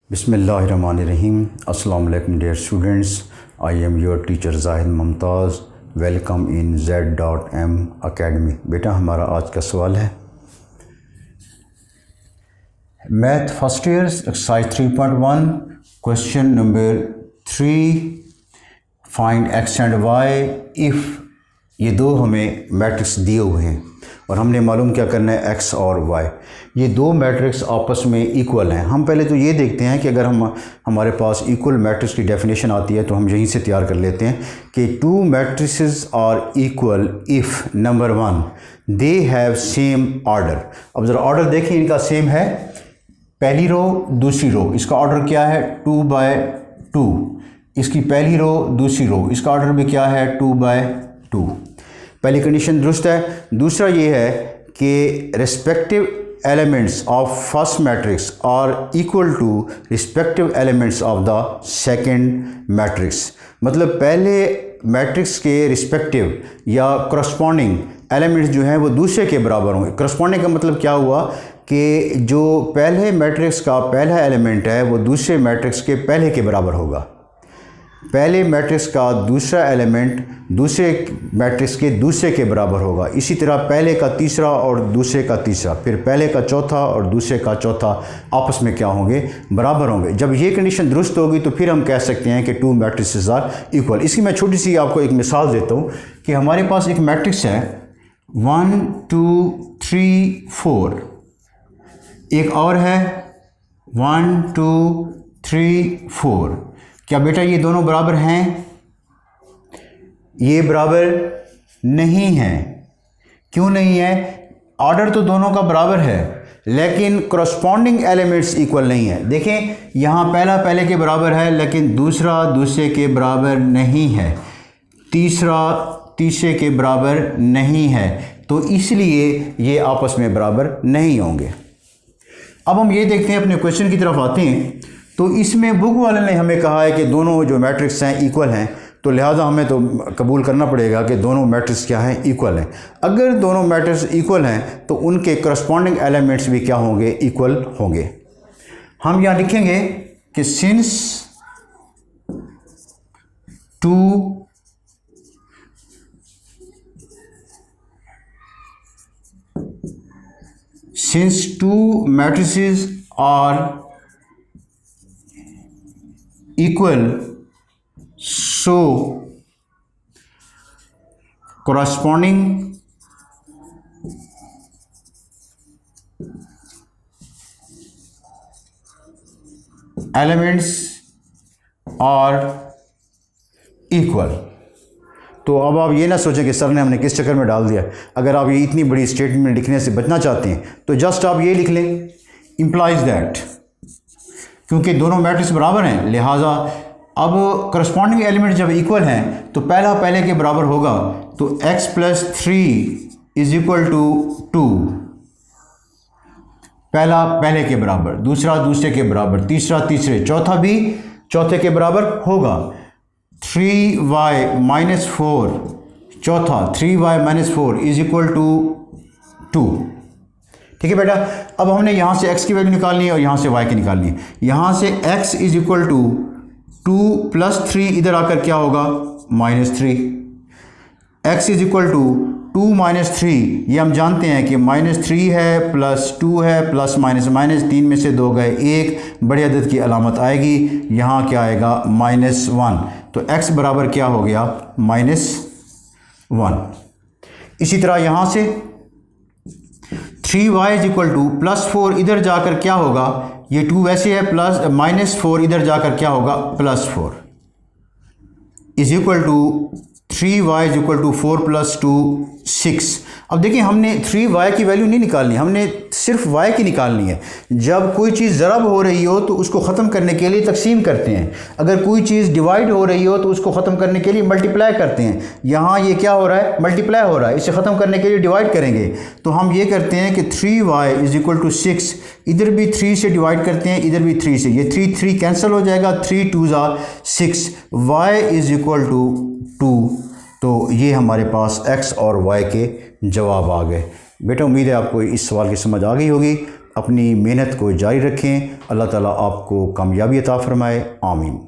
बिस्मिल्लाहिर्रहमानिर्रहीम। अस्सलाम वालेकुम dear students, I am your teacher Zahid Mumtaz. Welcome in Z.M academy. बेटा हमारा आज का सवाल है math first year exercise 3.1 question number 3, find x and y if ये दो हमें मैट्रिक्स दिए हुए हैं और हमने मालूम क्या करना है एक्स और वाई। ये दो मैट्रिक्स आपस में इक्वल हैं। हम पहले तो ये देखते हैं कि अगर हमारे पास इक्वल मैट्रिक्स की डेफिनेशन आती है तो हम यहीं से तैयार कर लेते हैं कि two matrices are equal if number 1 they have same order. अब ज़रा ऑर्डर देखिए, इनका सेम है, पहली रो दूसरी रो, इसका ऑर्डर क्या है 2/2। इसकी पहली रो दूसरी रो, इसका ऑर्डर भी क्या है 2/2। पहली कंडीशन दुरुस्त है। दूसरा ये है कि respective elements of first matrix are equal to respective elements of the second matrix. मतलब पहले मैट्रिक्स के रिस्पेक्टिव या करस्पॉन्डिंग एलिमेंट्स जो हैं वो दूसरे के बराबर होंगे। करस्पॉन्डिंग का मतलब क्या हुआ कि जो पहले मैट्रिक्स का पहला एलिमेंट है वो दूसरे मैट्रिक्स के पहले के बराबर होगा। पहले मैट्रिक्स का दूसरा एलिमेंट दूसरे मैट्रिक्स के दूसरे के बराबर होगा। इसी तरह पहले का तीसरा और दूसरे का तीसरा, फिर पहले का चौथा और दूसरे का चौथा आपस में क्या होंगे, बराबर होंगे। जब ये कंडीशन दुरुस्त होगी तो फिर हम कह सकते हैं कि टू मैट्रिसेस आर इक्वल। इसकी मैं छोटी सी आपको एक मिसाल देता हूँ कि हमारे पास एक मैट्रिक्स है 1 2 3 4, एक और है 1 2 3 4। क्या बेटा ये दोनों बराबर हैं? ये बराबर नहीं हैं। क्यों नहीं है? ऑर्डर तो दोनों का बराबर है लेकिन करस्पॉन्डिंग एलिमेंट्स इक्वल नहीं है। देखें यहाँ पहला पहले के बराबर है लेकिन दूसरा दूसरे के बराबर नहीं है, तीसरा तीसरे के बराबर नहीं है, तो इसलिए ये आपस में बराबर नहीं होंगे। अब हम ये देखते हैं, अपने क्वेश्चन की तरफ आते हैं। तो इसमें बुक वाले ने हमें कहा है कि दोनों जो मैट्रिक्स हैं इक्वल हैं, तो लिहाजा हमें तो कबूल करना पड़ेगा कि दोनों मैट्रिक्स क्या हैं, इक्वल हैं। अगर दोनों मैट्रिक्स इक्वल हैं तो उनके करस्पॉन्डिंग एलिमेंट्स भी क्या होंगे, इक्वल होंगे। हम यहाँ लिखेंगे कि since two matrices are equal, so corresponding elements are equal। तो अब आप ये ना सोचें कि सर ने हमने किस चक्कर में डाल दिया। अगर आप ये इतनी बड़ी स्टेटमेंट लिखने से बचना चाहते हैं तो जस्ट आप ये लिख लें, implies that, क्योंकि दोनों मैट्रिक्स बराबर हैं लिहाजा अब करस्पॉन्डिंग एलिमेंट जब इक्वल हैं तो पहला पहले के बराबर होगा, तो x + 3 = 2। पहला पहले के बराबर, दूसरा दूसरे के बराबर, तीसरा तीसरे, चौथा भी चौथे के बराबर होगा। 3y - 4, चौथा 3y - 4 = 2। ठीक है बेटा। अब हमने यहाँ से x की वैल्यू निकालनी है और यहाँ से y की निकालनी है। यहाँ से x = 2 + 3, इधर आकर क्या होगा -3। x = 2 - 3, ये हम जानते हैं कि -3 है +2 है +- 3 में से 2 गए 1, बड़े अदद की अलामत आएगी, यहाँ क्या आएगा -1, तो x बराबर क्या हो गया -1। इसी तरह यहाँ से 3y = +4, इधर जाकर क्या होगा, ये 2 वैसे है -4, इधर जाकर क्या होगा +4 = 3y = 4 + 2 6। अब देखिए हमने 3y की वैल्यू नहीं निकालनी, हमने सिर्फ y की निकालनी है। जब कोई चीज़ ज़रब हो रही हो तो उसको ख़त्म करने के लिए तकसीम करते हैं, अगर कोई चीज़ डिवाइड हो रही हो तो उसको ख़त्म करने के लिए मल्टीप्लाई करते हैं। यहाँ ये क्या हो रहा है, मल्टीप्लाई हो रहा है, इसे ख़त्म करने के लिए डिवाइड करेंगे। तो हम ये करते हैं कि 3y = 6, इधर भी 3 से डिवाइड करते हैं, इधर भी 3 से, ये 3 कैंसिल हो जाएगा, 3 2 6, y = 2। तो ये हमारे पास x और y के जवाब आ गए। बेटा उम्मीद है आपको इस सवाल की समझ आ गई होगी। अपनी मेहनत को जारी रखें। अल्लाह ताला आपको कामयाबी अता फ़रमाए। आमीन।